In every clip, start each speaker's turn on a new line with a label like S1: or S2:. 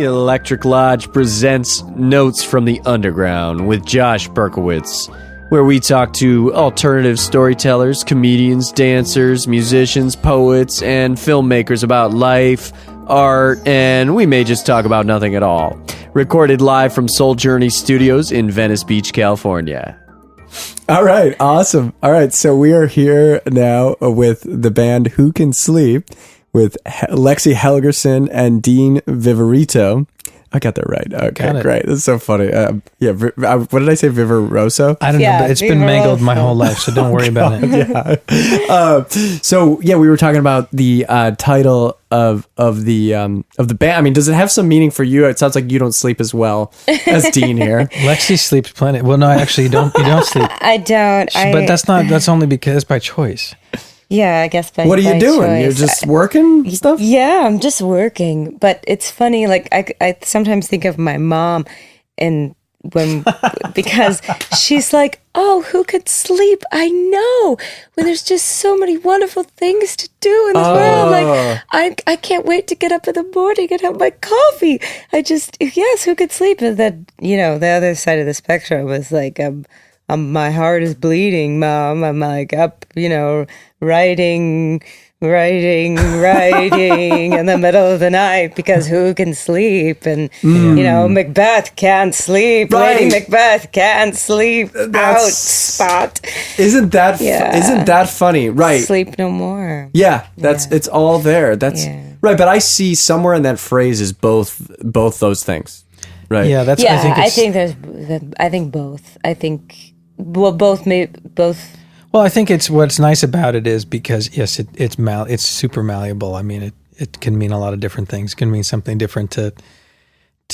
S1: Electric Lodge presents Notes from the Underground with Josh Berkowitz, where we talk to alternative storytellers, comedians, dancers, musicians, poets, and filmmakers about life, art, and we may just talk about nothing at all. Recorded live from Soul Journey Studios in Venice Beach, California.
S2: All right, awesome. All right, so we are here now with the band Who Can Sleep with Lexi Helgerson and Dean Viverito. I got that right. Okay, great. That's so funny. What did I say? Viveroso?
S3: I don't know, but it's been mangled my whole life, so don't worry about it.
S2: Yeah. We were talking about the title of the band. I mean, does it have some meaning for you? It sounds like you don't sleep as well as Dean here.
S3: Lexi sleeps plenty. Well, no, actually, you don't sleep.
S4: I don't.
S3: But that's only because by choice.
S4: Yeah, I guess by
S2: What are you doing?
S4: choice.
S2: You're just working and stuff?
S4: Yeah, I'm just working. But it's funny, like I sometimes think of my mom and because she's like, oh, who could sleep? I know. When there's just so many wonderful things to do in this world. Like I can't wait to get up in the morning and have my coffee. Yes, who could sleep? And then, the other side of the spectrum was like, my heart is bleeding, Mom. I'm like up, writing in the middle of the night because who can sleep? And, Macbeth can't sleep.
S2: Right.
S4: Lady Macbeth can't sleep. Out spot.
S2: Isn't that funny? Right.
S4: Sleep no more.
S2: Yeah, it's all there. That's right. But I see somewhere in that phrase is both those things. Right.
S3: Yeah, that's.
S4: Yeah, I think both. I think both.
S3: Well, I think what's nice about it is because yes, it's super malleable. I mean, it can mean a lot of different things. It can mean something different to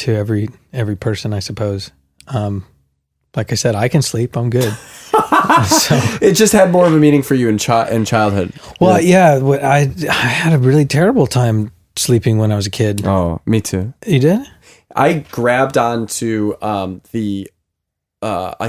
S3: every person, I suppose. Like I said, I can sleep. I'm good. So,
S2: it just had more of a meaning for you in childhood.
S3: Well, I had a really terrible time sleeping when I was a kid.
S2: Oh, me too.
S3: You did?
S2: I grabbed onto I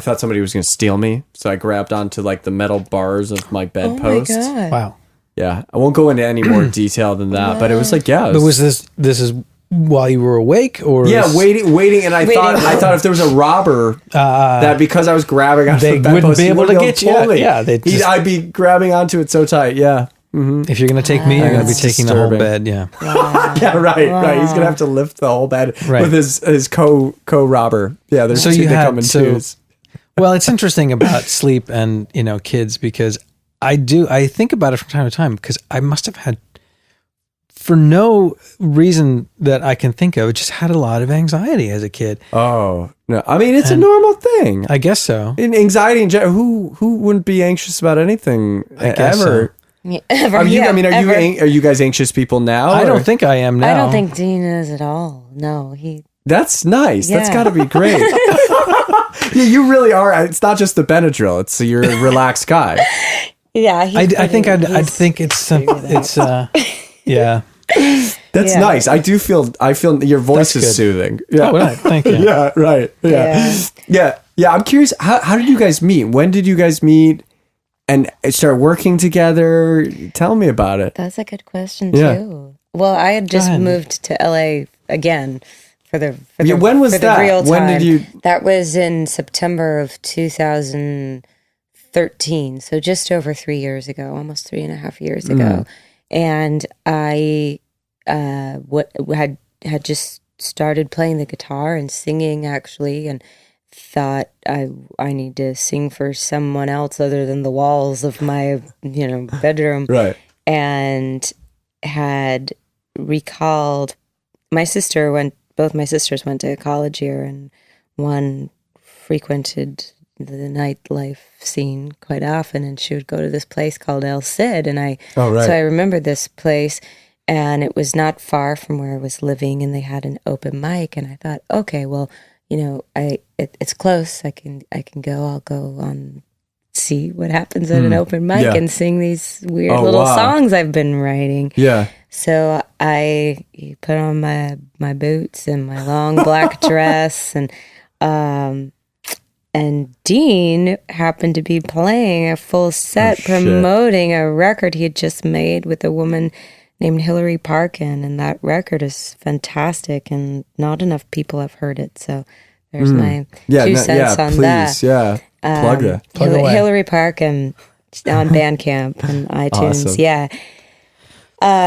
S2: thought somebody was going to steal me, so I grabbed onto like the metal bars of my bedpost.
S4: Oh my God.
S3: Wow.
S2: Yeah, I won't go into any more detail than that, but it was like,
S3: But was this is while you were awake, or
S2: waiting, and I thought if there was a robber that because I was grabbing onto
S3: they
S2: the bedpost,
S3: wouldn't be able to get you. Yeah,
S2: I'd be grabbing onto it so tight. Yeah. Mm-hmm.
S3: If you're going to take me, you're going to be taking
S2: disturbing.
S3: the whole bed. Yeah.
S4: Wow.
S2: Yeah, right. He's going to have to lift the whole bed with his co-robber. Yeah, there's two that come in twos.
S3: Well, it's interesting about sleep and, kids because I think about it from time to time because I must have had, for no reason that I can think of, just had a lot of anxiety as a kid.
S2: Oh, no. I mean, it's a normal thing.
S3: I guess so.
S2: In anxiety in general, who wouldn't be anxious about anything ever?
S3: So.
S4: Ever.
S2: Are you guys anxious people now?
S3: I don't think I am now.
S4: I don't think Dean is at all. No,
S2: That's nice.
S4: Yeah.
S2: That's got to be great. Yeah, you really are. It's not just the Benadryl. You're a relaxed guy.
S4: Yeah,
S3: I think it's yeah.
S2: That's nice. I feel your voice is soothing. Yeah.
S3: Oh, right. Thank you.
S2: Yeah, right. Yeah. I'm curious, how did you guys meet? When did you guys meet and start working together? Tell me about it.
S4: That's a good question too. Well, I had just moved to LA again for the
S2: when was that?
S4: Real time.
S2: When did you?
S4: That was in September of 2013, so just over 3 years ago, almost 3.5 years ago. And I had just started playing the guitar and singing actually, and thought I need to sing for someone else other than the walls of my bedroom,
S2: right?
S4: And had recalled both my sisters went to college here, and one frequented the nightlife scene quite often, and she would go to this place called El Cid, and so I remembered this place, and it was not far from where I was living, and they had an open mic, and I thought, okay, well, it's close. I can go. I'll go on, see what happens at an open mic and sing these weird little songs I've been writing.
S2: Yeah.
S4: So I put on my boots and my long black dress, and Dean happened to be playing a full set promoting a record he had just made with a woman named Hillary Parkin, and that record is fantastic, and not enough people have heard it. So there's my 2 cents on
S2: please,
S4: that.
S2: Yeah, plug that.
S3: Plug away.
S4: Hillary Parkin on Bandcamp and iTunes.
S2: Awesome.
S4: Yeah.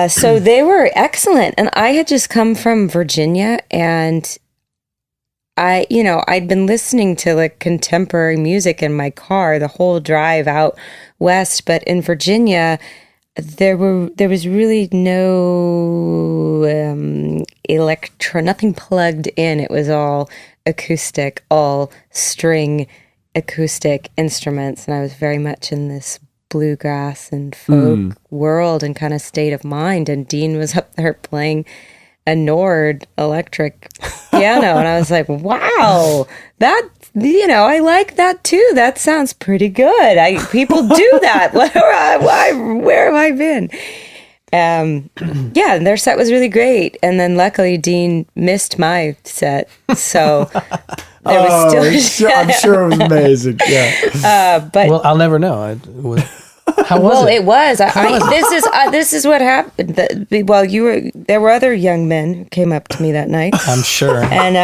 S4: So they were excellent, and I had just come from Virginia, and I'd been listening to like contemporary music in my car the whole drive out west, but in Virginia, there was really no nothing plugged in. It was all acoustic, all string acoustic instruments, and I was very much in this bluegrass and folk world and kind of state of mind. And Dean was up there playing a Nord electric piano, and I was like, wow, that, I like that too. That sounds pretty good. People do that. Where have I been? Yeah, their set was really great, and then luckily Dean missed my set, so there was still.
S2: I'm sure it was amazing. Yeah.
S4: But
S3: Well, I'll never know. How was it?
S4: it was. This is what happened. There were other young men who came up to me that night.
S3: I'm sure.
S4: And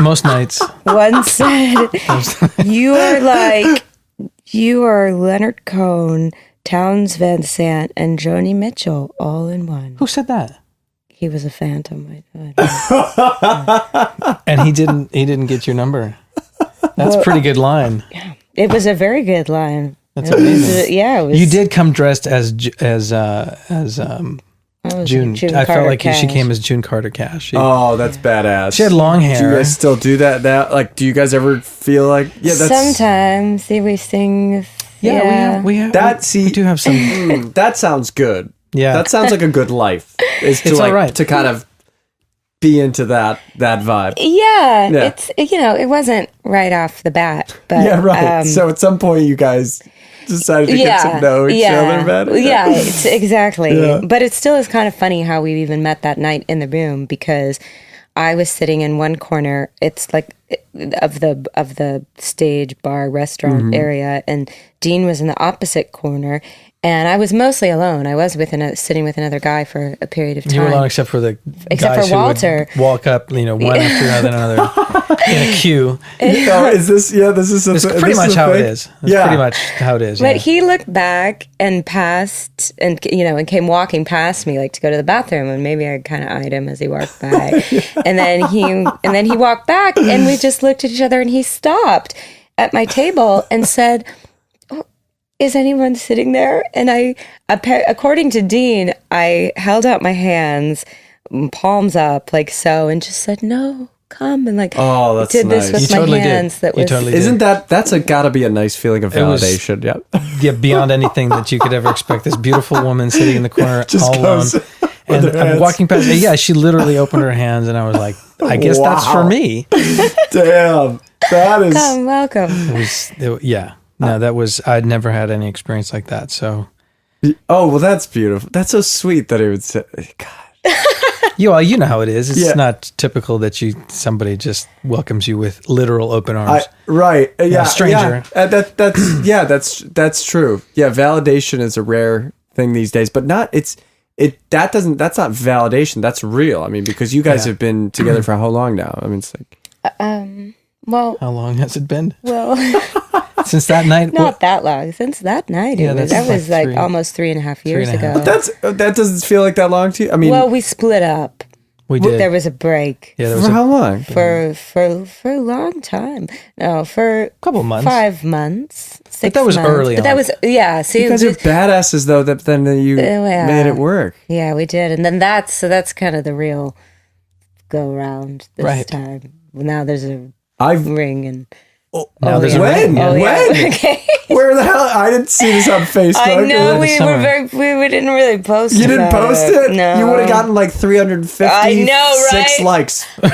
S3: most nights.
S4: one said, "You are Leonard Cohen, Townes Van Sant, and Joni Mitchell all in one."
S3: Who said that?
S4: He was a phantom.
S3: And he didn't get your number. That's a pretty good line.
S4: It was a very good line.
S3: That's amazing.
S4: It was.
S3: You did come dressed as June. I felt like she came as June Carter Cash.
S2: Oh, that's badass.
S3: She had long hair.
S2: Do you guys still do that now? Like, do you guys ever feel like, that's
S4: Sometimes we sing.
S3: We have.
S2: We
S3: do have some.
S2: that sounds good.
S3: Yeah.
S2: That sounds like a good life. It's
S3: all right.
S2: to kind of be into that vibe.
S4: Yeah,
S2: Yeah.
S4: it's it wasn't right off the bat, but
S2: Yeah, right. So at some point you guys decided to get to know each other better.
S4: Yeah, it's exactly.
S2: Yeah.
S4: But it still is kind of funny how we even met that night in the room, because I was sitting in one corner. It's like of the stage, bar, restaurant area, and Dean was in the opposite corner. And I was mostly alone. I was sitting with another guy for a period of time.
S3: You were alone except for the guys
S4: Walter.
S3: Who would walk up, one after another in a queue.
S2: Is this? Yeah, this is.
S3: It's pretty much how it is. It's pretty much how it is.
S4: But he looked back and passed, and came walking past me, like to go to the bathroom, and maybe I kind of eyed him as he walked by, and then he walked back, and we just looked at each other, and he stopped at my table and said, "Is anyone sitting there?" And according to Dean, I held out my hands, palms up, like so, and just said, "No, come," and like,
S2: oh, that's
S4: did this
S2: nice.
S4: with
S3: You
S4: my
S3: totally
S4: hands.
S3: did.
S4: That
S3: You
S4: was
S3: totally did.
S2: Isn't that's gotta be a nice feeling of
S3: was-
S2: validation?
S3: Yeah, beyond anything that you could ever expect. This beautiful woman sitting in the corner
S2: Just
S3: all alone.
S2: goes
S3: And
S2: with her
S3: I'm
S2: hands.
S3: walking past. Yeah, she literally opened her hands, and I was like, I guess that's for
S2: Wow.
S3: me.
S2: Damn, that is.
S4: come, welcome.
S3: No, that was, I'd never had any experience like that. So,
S2: Oh well, that's beautiful. That's so sweet that he would say, "God."
S3: you know how it is. It's
S2: Yeah.
S3: not typical that somebody just welcomes you with literal open arms.
S2: Right. Yeah.
S3: stranger.
S2: Yeah. That's true. Yeah. Validation is a rare thing these days, but that's not validation. That's real. I mean, because you guys
S3: Yeah.
S2: have been together for how long now? I mean, it's like,
S4: Well,
S3: How long has it been?
S4: well,
S3: Since that night?
S4: not that long. Since that night,
S3: Yeah,
S4: that
S3: that's
S4: was
S3: like
S4: like
S3: three-
S4: almost 3.5 years
S3: 3.5.
S4: ago.
S2: that doesn't feel like that long to you. I mean,
S4: Well, we split up.
S3: We did.
S4: There was a break
S3: Yeah, there was
S2: for
S3: a
S2: how long?
S4: for a long time. No, for
S3: couple months.
S4: 5 months, 6
S3: that was
S4: months.
S3: early
S4: But that
S3: on.
S4: was see.
S2: You guys are badasses, though. That then you
S4: Yeah.
S2: made it work.
S4: Yeah, we did, and then that's kind of the real go round this
S3: Right.
S4: time. Now there's a
S2: I've
S4: ring and
S3: Now there's a
S2: when?
S3: ring, yeah.
S2: When?
S4: Okay.
S2: Where the hell? I didn't see this on Facebook.
S4: I know we
S3: summer.
S4: we didn't really post.
S2: You didn't
S4: about
S2: post it?
S4: No,
S2: You would have gotten like 356
S4: I know, right?
S2: likes. You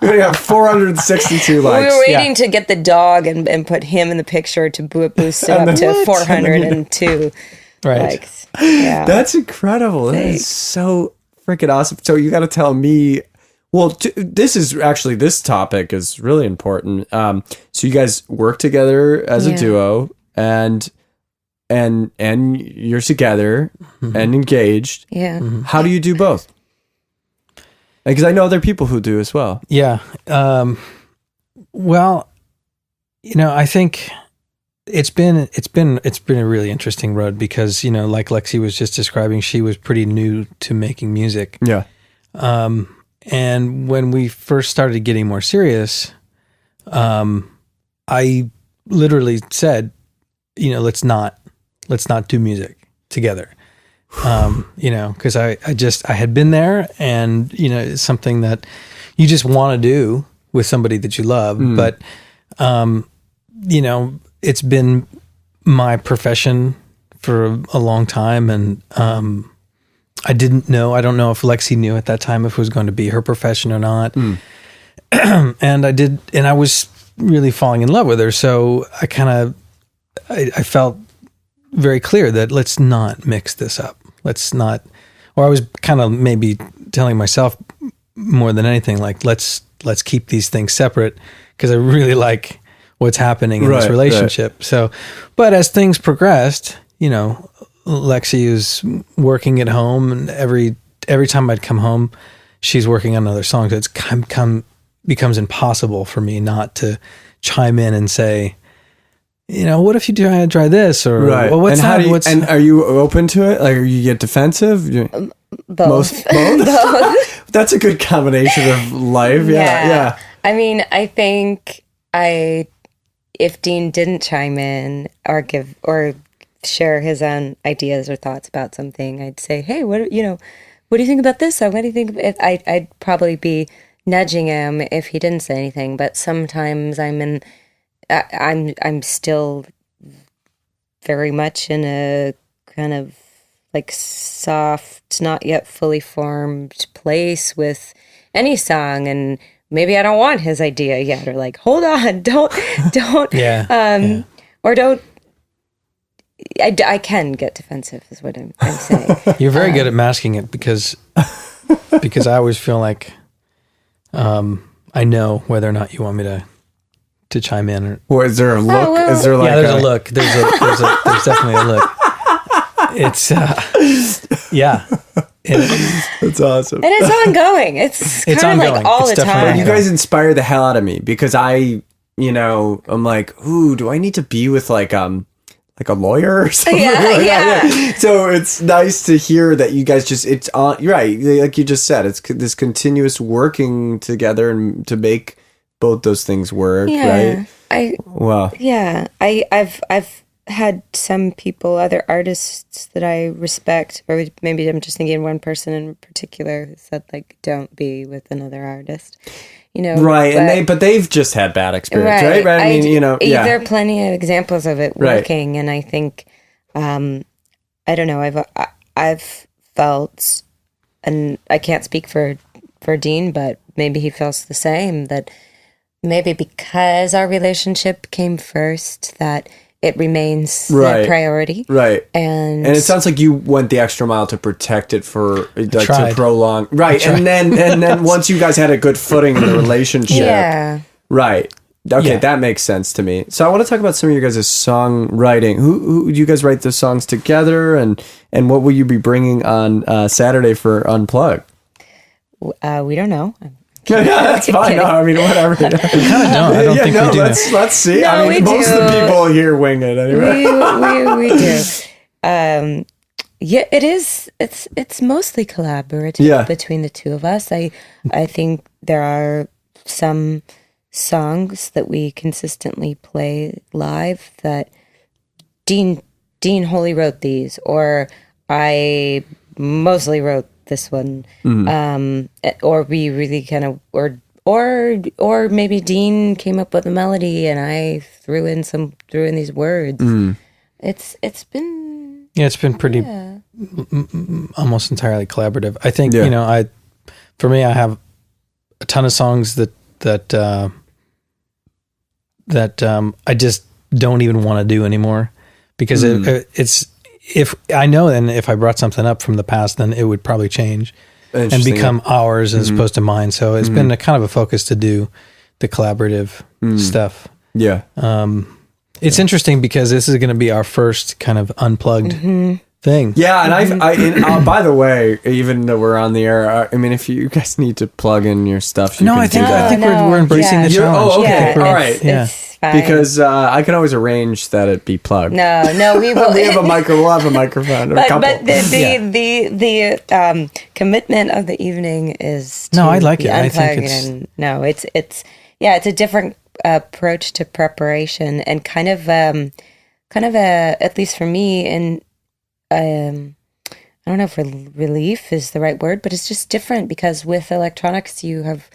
S2: would have got 462
S4: We
S2: likes.
S4: were waiting to get the dog and put him in the picture to boost it
S2: And
S4: up
S2: then
S4: to
S2: what?
S4: 402
S3: Right.
S4: likes. Yeah.
S2: That's incredible. That is so freaking awesome. So you got to tell me. Well, this topic is really important. So you guys work together as a
S4: Yeah.
S2: duo, and and you're together and engaged.
S4: Yeah.
S2: How do you do both? Because I know there are people who do as well.
S3: Yeah. Well, I think it's been a really interesting road because, like Lexi was just describing, she was pretty new to making music.
S2: Yeah.
S3: And when we first started getting more serious, I literally said, let's not do music together. Because I had been there, and it's something that you just want to do with somebody that you love. But it's been my profession for a long time, and I don't know if Lexi knew at that time if it was going to be her profession or not. And I was really falling in love with her, so I felt very clear that let's not mix this up. Let's not, or I was kind of maybe telling myself more than anything, like, let's keep these things separate because I really like what's happening in this relationship. Right. So, but as things progressed, Lexi is working at home, and every time I'd come home, she's working on another song. So it's becomes impossible for me not to chime in and say, what if you try this, or well, what's
S2: and
S3: that?
S2: And are you open to it? Like, you get defensive?
S4: Both.
S2: Both. That's a good combination of life. Yeah.
S4: I mean, I think if Dean didn't chime in or give or share his own ideas or thoughts about something, I'd say, hey, what do you think about this? What do you think? I'd probably be nudging him if he didn't say anything. But sometimes I'm still very much in a kind of like soft, not yet fully formed place with any song, and maybe I don't want his idea yet, or like, hold on, don't, or don't. I can get defensive, is what I'm saying.
S3: You're very good at masking it because I always feel like I know whether or not you want me to chime in.
S2: Or is there a look?
S4: well,
S2: is there like
S3: there's a look. There's definitely a look. It's
S2: That's awesome.
S4: And it's ongoing. It's kind of
S3: ongoing.
S4: like all
S3: It's
S4: the
S3: definitely
S4: time.
S2: You guys inspire the hell out of me because I'm like, ooh, do I need to be with like a lawyer or something?
S4: Yeah.
S2: So it's nice to hear that you guys it's on. You're right, like you just said, it's this continuous working together and to make both those things work.
S4: Yeah.
S2: Right?
S4: I've had some people, other artists that I respect, or maybe I'm just thinking one person in particular who said, like, don't be with another artist.
S2: Right, but they've just had bad experience, right? I mean,
S4: there are plenty of examples of it working, and I think, I don't know, I've felt, and I can't speak for Dean, but maybe he feels the same, that maybe because our relationship came first, that it remains the priority. Right. And
S2: it sounds like you went the extra mile to protect it to prolong. Right. And then once you guys had a good footing in the relationship.
S4: Yeah.
S2: Right. Okay, that makes sense to me. So I want to talk about some of your guys' songwriting. Who do you guys write the songs together, and what will you be bringing on Saturday for Unplugged?
S4: We don't know.
S2: Yeah, that's fine. No, I mean, whatever.
S3: We kind of don't. I don't think we do.
S2: Let's see.
S4: No,
S2: I mean, most of the people here wing it anyway.
S4: We do. It is. It's mostly collaborative between the two of us. I think there are some songs that we consistently play live that Dean wholly wrote these, or I mostly wrote this one, or we really kind of, or maybe Dean came up with a melody and I threw in these words. It's been
S3: pretty almost entirely collaborative. I think for me, I have a ton of songs that I just don't even want to do anymore because it's. If I know, then if I brought something up from the past, then it would probably change and become ours as opposed to mine. So it's been a kind of a focus to do the collaborative stuff.
S2: Yeah.
S3: It's interesting because this is going to be our first kind of unplugged thing.
S2: Yeah, and by the way, even though we're on the air, I mean, if you guys need to plug in your stuff, you can
S3: I think
S2: do that.
S3: we're embracing the challenge.
S2: Oh, okay,
S4: Yeah,
S2: all right.
S4: It's fine.
S2: Because I can always arrange that it be plugged.
S4: No, we will.
S2: We'll have a microphone or a couple.
S4: But the commitment of the evening is to
S3: I like
S4: be
S3: it. I think
S4: unplugged. It's a different approach to preparation and kind of a at least for me, and I don't know if relief is the right word, but it's just different because with electronics you have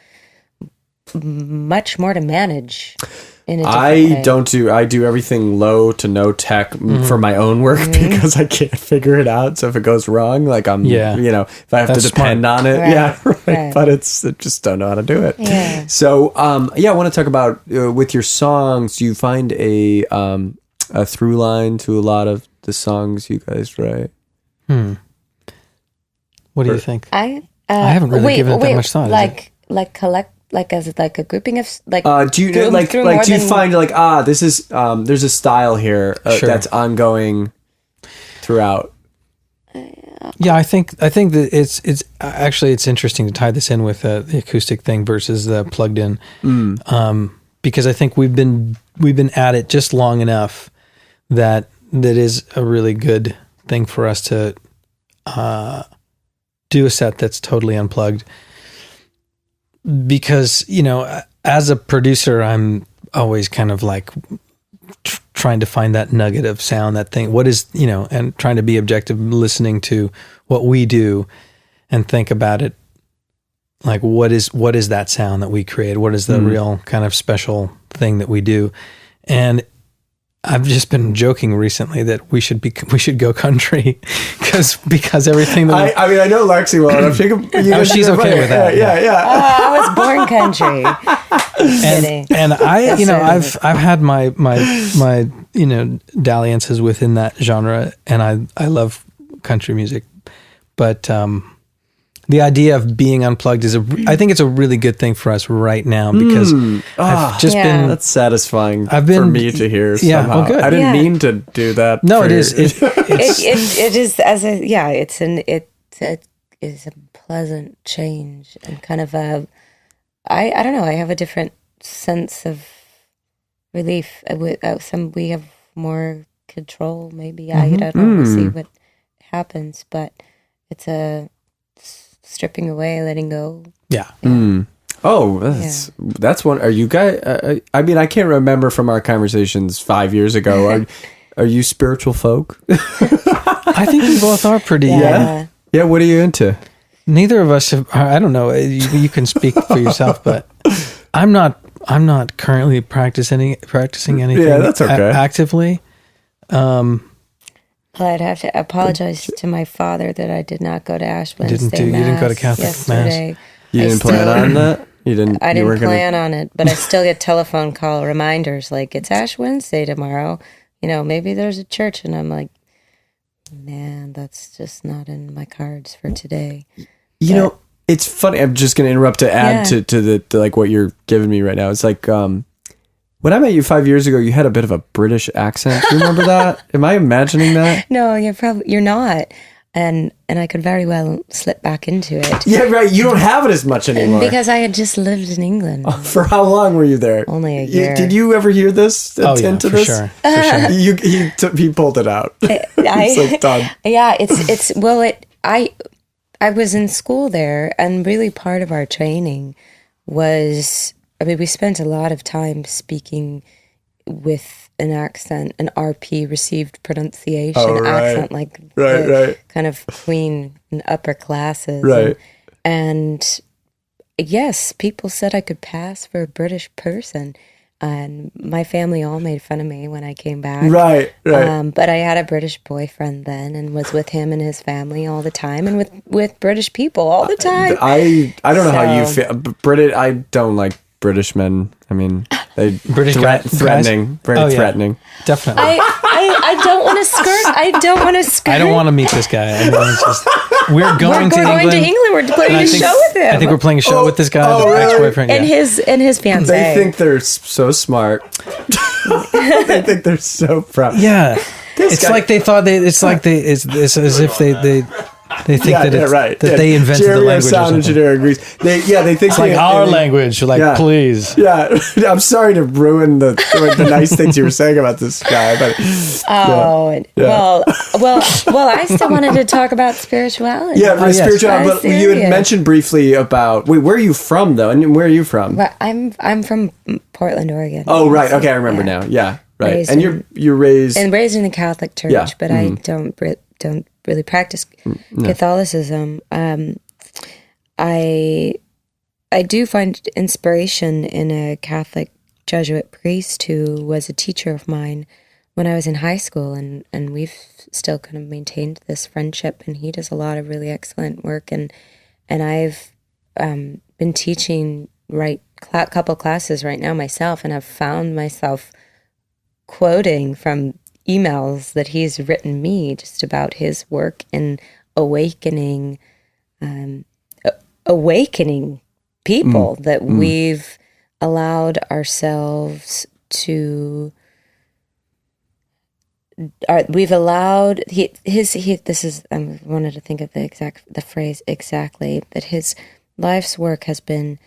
S4: much more to manage. I
S2: do everything low to no tech for my own work because I can't figure it out. So if it goes wrong, like if I have to depend on it, right. But I just don't know how to do it.
S4: Yeah.
S2: So, I want to talk about with your songs. Do you find a through line to a lot of the songs you guys write?
S3: What do you think?
S4: I
S3: haven't really given it that much thought.
S4: As a grouping of
S2: do you find this is there's a style here that's ongoing throughout?
S3: Yeah, I think that it's actually it's interesting to tie this in with the acoustic thing versus the plugged in, because I think we've been at it just long enough that is a really good thing for us to do a set that's totally unplugged. Because, as a producer, I'm always kind of like trying to find that nugget of sound, that thing, what is, and trying to be objective, listening to what we do and think about it. Like, what is that sound that we create? What is the real kind of special thing that we do? And I've just been joking recently that we should go country because everything that
S2: I know Lexi well, and I'm sure
S3: she's okay with that.
S2: Yeah.
S4: I was born country.
S3: and I've had my dalliances within that genre, and I love country music, but the idea of being unplugged I think it's a really good thing for us right now because I've just been.
S2: That's satisfying for me to hear.
S3: Yeah,
S2: somehow.
S3: well, good.
S2: I didn't mean to do that.
S3: No, it is.
S4: It is it's a pleasant change and kind of I don't know. I have a different sense of relief. We have more control. Maybe I don't know. We'll see what happens, but it's a stripping away, letting go.
S3: Yeah.
S2: Oh, that's one. Are you guys? I mean, I can't remember from our conversations 5 years ago. Are you spiritual folk?
S3: I think we both are pretty.
S2: Yeah. What are you into?
S3: Neither of us have. I don't know. You can speak for yourself, but I'm not currently practicing anything.
S2: Yeah, that's okay.
S3: Actively.
S4: Well, I'd have to apologize to my father that I did not go to Ash Wednesday
S3: You didn't go to Catholic
S4: yesterday.
S3: Mass.
S2: You didn't plan on that? I didn't
S4: plan on it, but I still get telephone call reminders like, it's Ash Wednesday tomorrow. Maybe there's a church. And I'm like, man, that's just not in my cards for today.
S2: It's funny. I'm just going to interrupt to add to the like what you're giving me right now. It's like, when I met you 5 years ago, you had a bit of a British accent. Do you remember that? Am I imagining that?
S4: No, you're not. And I could very well slip back into it.
S2: Yeah, right. You don't have it as much anymore.
S4: Because I had just lived in England.
S2: Oh, for how long were you there?
S4: Only a year.
S2: Did you ever hear this?
S3: For sure.
S2: He pulled it out. It's like done.
S4: Yeah, I was in school there, and really part of our training was, we spent a lot of time speaking with an accent, an RP, received pronunciation accent, like kind of queen and upper classes.
S2: Right.
S4: And yes, people said I could pass for a British person. And my family all made fun of me when I came back.
S2: Right.
S4: But I had a British boyfriend then, and was with him and his family all the time, and with British people all the time.
S2: I don't know how you feel. I don't like British men. I mean, they threatening, very threatening.
S3: Definitely.
S4: I don't want to skirt. I don't want to meet
S3: this guy. I mean, it's just, we're going to England.
S4: We're playing a show with him.
S3: I think we're playing a show with this guy, ex-boyfriend,
S4: and his fiance.
S2: They think they're so smart. They think they're so proud.
S3: Yeah. It's like they thought it's as if they think that they invented
S2: Jeremy,
S3: the language.
S2: our sound engineer, agrees. They think
S3: it's like our language. Like, please.
S2: Yeah, I'm sorry to ruin the nice things you were saying about this guy, but
S4: well, I still wanted to talk about spirituality.
S2: Yeah, spirituality. But you had mentioned briefly about where are you from though, and where are you from?
S4: Well, I'm from Portland, Oregon.
S2: Oh, right. Okay, I remember now. Yeah, right. And you're raised
S4: in the Catholic Church, but I don't really practice Catholicism. I do find inspiration in a Catholic Jesuit priest who was a teacher of mine when I was in high school, and we've still kind of maintained this friendship, and he does a lot of really excellent work, and I've been teaching couple classes right now myself, and I've found myself quoting from emails that he's written me just about his work in awakening people, that we've allowed ourselves to we've allowed this is I wanted to think of the phrase exactly, but his life's work has been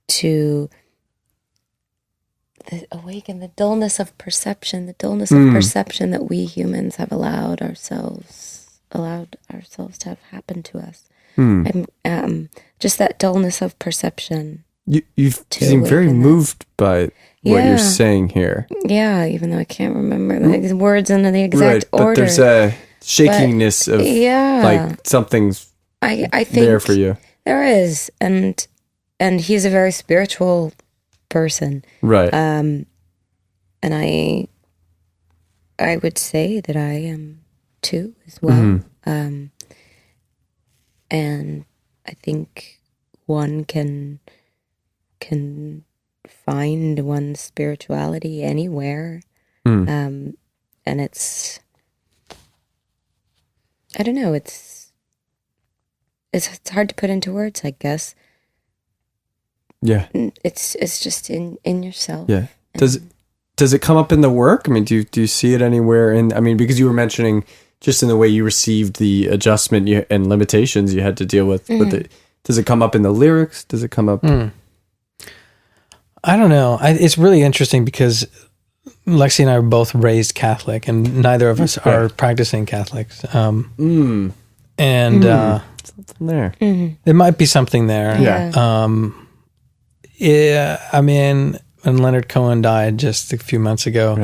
S4: to awaken the dullness of perception that we humans have allowed ourselves to have happen to us. Just that dullness of perception.
S2: You seem very moved by what you're saying here.
S4: Yeah, even though I can't remember the words in the exact order.
S2: But there's a shakiness of like something's I think there for you.
S4: There is, and he's a very spiritual person,
S2: right?
S4: And I would say that I am too as well. And I think one can find one's spirituality anywhere, and it's I don't know. It's hard to put into words, I guess.
S2: Yeah.
S4: It's just in yourself.
S2: Yeah. Does it come up in the work? I mean, do you see it anywhere because you were mentioning just in the way you received the adjustment and limitations you had to deal with. But does it come up in the lyrics? Does it come up?
S3: I don't know. It's really interesting because Lexi and I were both raised Catholic, and neither of us are practicing Catholics. And
S2: something there.
S3: There might be something there.
S2: Yeah.
S3: I mean, when Leonard Cohen died just a few months ago,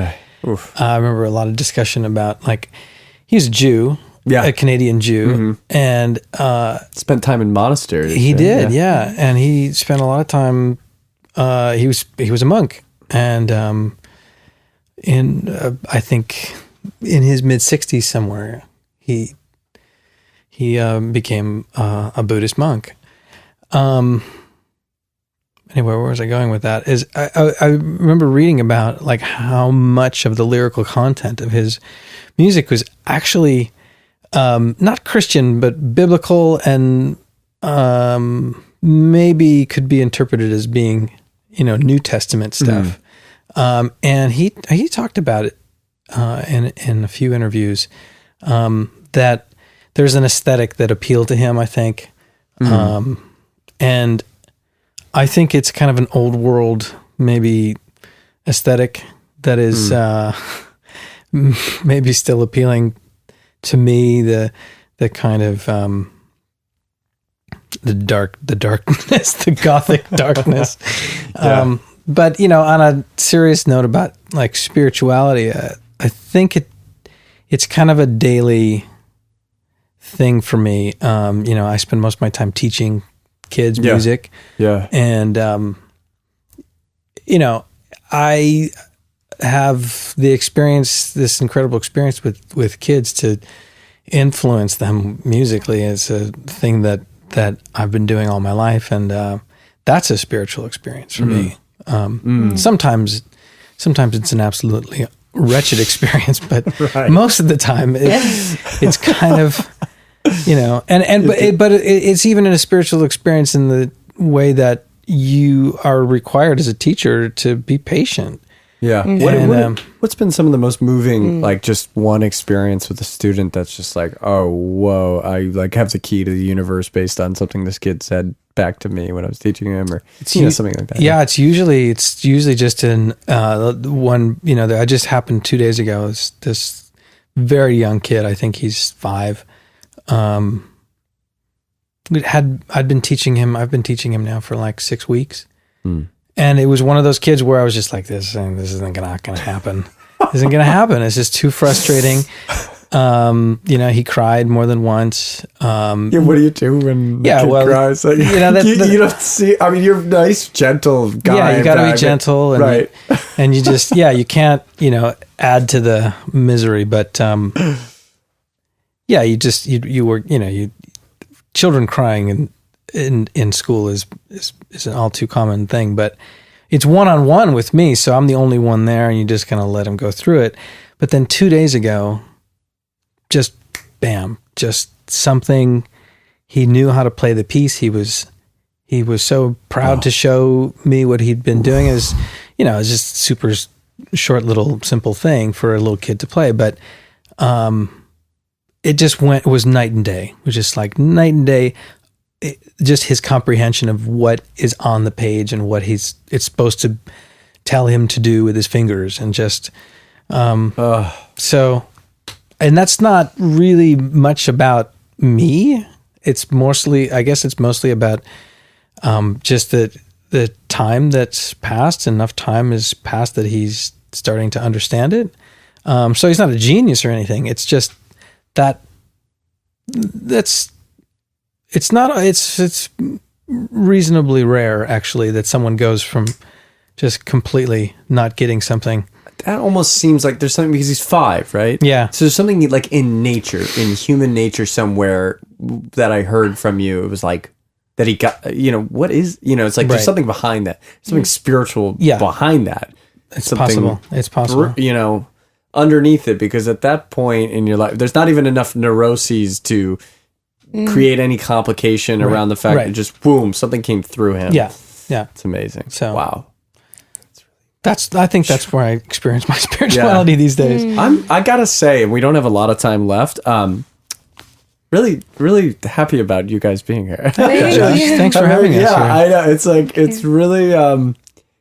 S3: I remember a lot of discussion about, like, he's a Jew, a Canadian Jew, and
S2: spent time in monasteries.
S3: He did, and he spent a lot of time. He was a monk, and I think in his mid-60s somewhere, he became a Buddhist monk. Anyway, where was I going with that? Is I remember reading about, like, how much of the lyrical content of his music was actually not Christian but biblical, and maybe could be interpreted as being, New Testament stuff. And he talked about it in a few interviews, that there's an aesthetic that appealed to him, I think, and I think it's kind of an old world, maybe, aesthetic that is maybe still appealing to me. The kind of the darkness, the Gothic darkness. But on a serious note about, like, spirituality, I think it's kind of a daily thing for me. I spend most of my time teaching kids music. Yeah. And, I have this incredible experience with kids to influence them musically. It's a thing that I've been doing all my life. And, that's a spiritual experience for me. Sometimes it's an absolutely wretched experience, but most of the time it's kind of, but it's even in a spiritual experience in the way that you are required as a teacher to be patient.
S2: Yeah. What's been some of the most moving, like just one experience with a student that's just like, oh, whoa, I like have the key to the universe based on something this kid said back to me when I was teaching him, or something like that.
S3: Yeah, it's usually just in one. I just happened 2 days ago. It's this very young kid. I think he's 5. I've been teaching him now for like 6 weeks. And it was one of those kids where I was just like, this isn't not going to happen. This isn't going to happen. It's just too frustrating. He cried more than once.
S2: What do you do when the kid cries? Like, you don't see, I mean, you're a nice, gentle guy.
S3: Yeah, you got to be gentle. And right. And you just, you can't, add to the misery. But, children crying in school is an all too common thing, but it's one-on-one with me. So I'm the only one there, and you just kind of let him go through it. But then 2 days ago, just bam, just something. He knew how to play the piece. He was so proud to show me what he'd been doing. It's just super short, little, simple thing for a little kid to play. But it was night and day. It was just like night and day. Just his comprehension of what is on the page and what it's supposed to tell him to do with his fingers, and just so. And that's not really much about me. It's mostly about just the time that's passed. Enough time has passed that he's starting to understand it. So he's not a genius or anything. It's just it's reasonably rare, actually, that someone goes from just completely not getting something.
S2: That almost seems like there's something, because he's 5, right?
S3: Yeah.
S2: So there's something like in nature, in human nature somewhere that I heard from you. It was like that he got, what is, it's like there's something behind that, something spiritual behind that.
S3: It's possible. It's possible.
S2: Underneath it, because at that point in your life, there's not even enough neuroses to create any complication around the fact that just boom, something came through him.
S3: Yeah. Yeah.
S2: It's amazing.
S3: So
S2: wow.
S3: I think that's where I experience my spirituality these days.
S2: I gotta say, and we don't have a lot of time left. Really, really happy about you guys being here.
S3: Thanks for having us.
S2: Yeah, I know. It's like, it's really,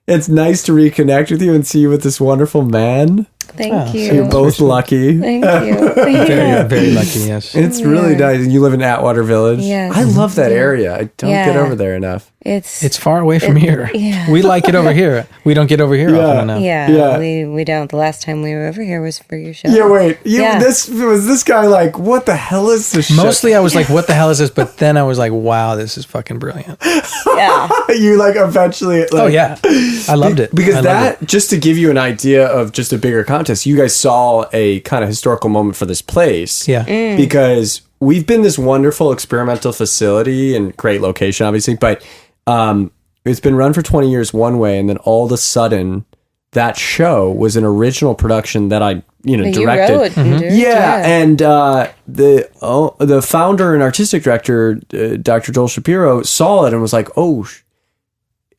S2: it's nice to reconnect with you and see you with this wonderful man.
S4: Thank you.
S2: So you're both lucky.
S4: Thank you.
S3: Very, very lucky, yes.
S2: It's really nice. You live in Atwater Village.
S4: Yes.
S2: I love that area. I don't get over there enough.
S4: It's
S3: far away from here.
S4: Yeah.
S3: We like it over here. We don't get over here often enough.
S4: Yeah. We don't. The last time we were over here was for your show.
S2: Yeah, wait. This guy like, what the hell is this
S3: Mostly I was like, what the hell is this? But then I was like, wow, this is fucking brilliant.
S4: Yeah.
S2: You like eventually. Like,
S3: oh, yeah. I loved it.
S2: Because just to give you an idea of just a bigger context, you guys saw a kind of historical moment for this place.
S3: Yeah.
S2: Because we've been this wonderful experimental facility and great location, obviously, but it's been run for 20 years one way, and then all of a sudden that show was an original production that I directed.
S4: You wrote,
S2: and the founder and artistic director, Dr. Joel Shapiro, saw it and was like, oh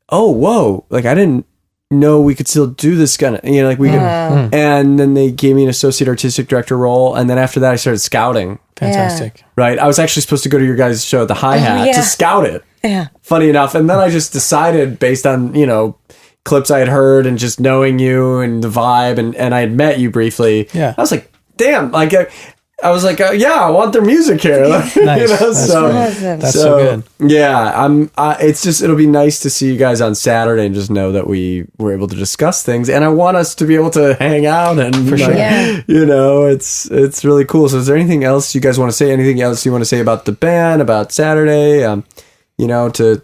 S2: whoa, like I didn't know we could still do this kind of, like we could. And then they gave me an associate artistic director role, and then after that I started scouting.
S3: Fantastic.
S2: Right, I was actually supposed to go to your guys' show, The Hi-Hat, to scout it.
S4: Yeah.
S2: Funny enough. And then I just decided, based on, clips I had heard and just knowing you and the vibe, and I had met you briefly.
S3: Yeah.
S2: I was like, damn, like, I was like, I want their music here.
S3: Nice. That's so good.
S2: Yeah, it'll be nice to see you guys on Saturday and just know that we were able to discuss things, and I want us to be able to hang out and
S3: for sure.
S2: It's really cool. So is there anything else you guys want to say? Anything else you want to say about the band, about Saturday? To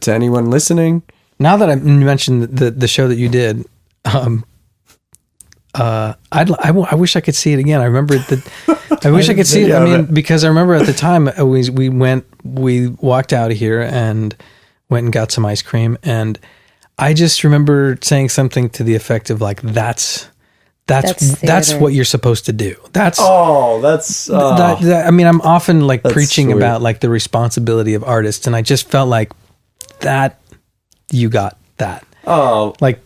S2: anyone listening?
S3: Now that I mentioned the show that you did, I wish I could see it again. I remember I wish I could see it. Because I remember at the time we walked out of here and went and got some ice cream, and I just remember saying something to the effect of like, that's what you're supposed to do. I'm often like preaching
S2: sweet.
S3: about like the responsibility of artists, and I just felt like that you got that.
S2: Oh,
S3: like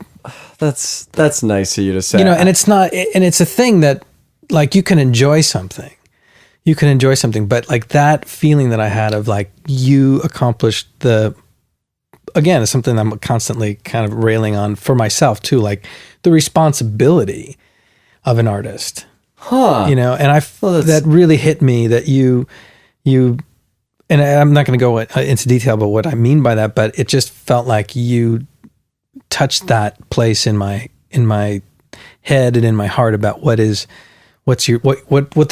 S2: That's nice of you to say.
S3: You know, and it's not, and it's a thing that like you can enjoy something. You can enjoy something, but like that feeling that I had of like you accomplished again, it's something I'm constantly kind of railing on for myself too, like the responsibility of an artist. You know, and that really hit me that you, and I'm not going to go into detail about what I mean by that, but it just felt like you touched that place in my head and in my heart about what the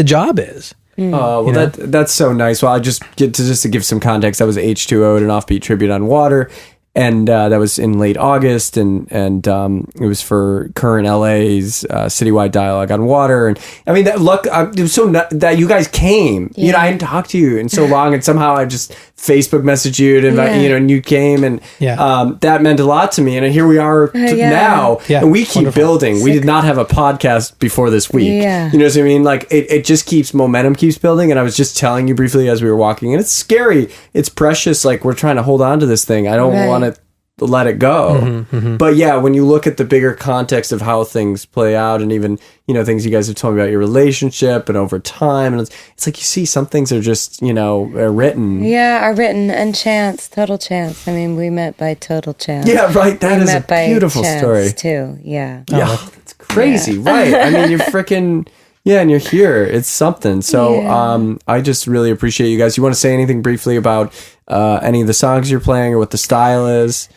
S3: job is.
S2: That's so nice. Well, I just to give some context, that was H2O at an Offbeat tribute on water. And that was in late August, and it was for Current LA's citywide dialogue on water. And I mean, it was so that you guys came.
S4: Yeah.
S2: You know, I hadn't talked to you in so long, and somehow I just Facebook messaged you to invite you know, and you came, and that meant a lot to me. And here we are now, and we keep building. We did not have a podcast before this week.
S4: Yeah.
S2: You know what I mean? Like it just momentum keeps building. And I was just telling you briefly as we were walking, and it's scary. It's precious. Like we're trying to hold on to this thing. I don't want to let it go. But yeah, when you look at the bigger context of how things play out, and even, you know, things you guys have told me about your relationship and over time, and it's like you see some things are just, you know, are written.
S4: Yeah, are written, and total chance. I mean, we met by total chance.
S2: Yeah, right. That is a beautiful story
S4: too. Yeah.
S2: Yeah, it's crazy. Right. I mean, you're freaking. Yeah, and you're here. It's something. So I just really appreciate you guys. You want to say anything briefly about any of the songs you're playing or what the style is?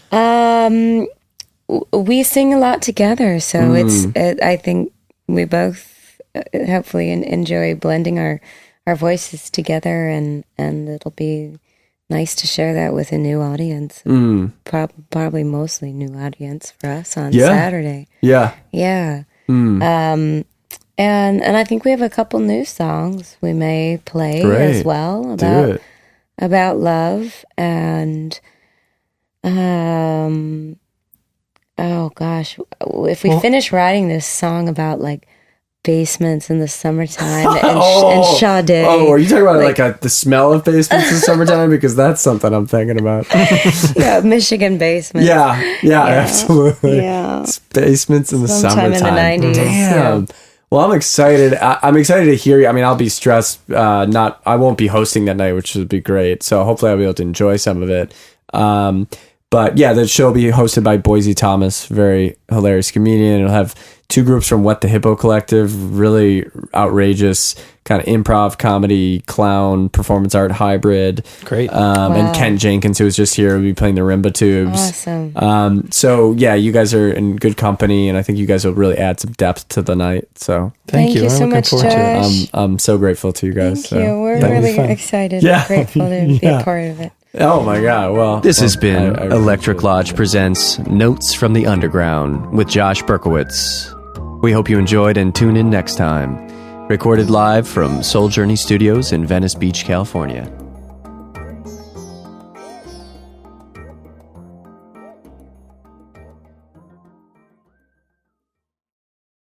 S4: We sing a lot together, so I think we both hopefully enjoy blending our voices together, and it'll be nice to share that with a new audience. Probably mostly new audience for us on Saturday. Yeah. Yeah. And I think we have a couple new songs we may play as well about love, and oh gosh, if we finish writing this song about like basements in the summertime and Sade.
S2: Oh, are you talking about like the smell of basements in the summertime? Because that's something I'm thinking about.
S4: Yeah, Michigan basements.
S2: Yeah, absolutely.
S4: Yeah.
S2: It's basements in the
S4: Sometime
S2: summertime.
S4: in the 90s.
S2: Damn.
S4: Yeah.
S2: Well, I'm excited. I'm excited to hear you. I mean, I'll be stressed. I won't be hosting that night, which would be great. So hopefully I'll be able to enjoy some of it. But yeah, the show will be hosted by Boise Thomas, very hilarious comedian. It'll have two groups from What the Hippo Collective, really outrageous kind of improv, comedy, clown, performance art hybrid.
S3: Great.
S2: And Kent Jenkins, who was just here, will be playing the Rimba Tubes.
S4: Awesome.
S2: So yeah, you guys are in good company, and I think you guys will really add some depth to the night. So
S4: Thank you so much, Josh.
S2: I'm so grateful to you guys.
S4: Thank you. We're really excited and grateful to be a part of it.
S2: Oh my God. Well,
S1: This has been Electric Lodge Presents Notes from the Underground with Josh Berkowitz. We hope you enjoyed and tune in next time. Recorded live from Soul Journey Studios in Venice Beach, California.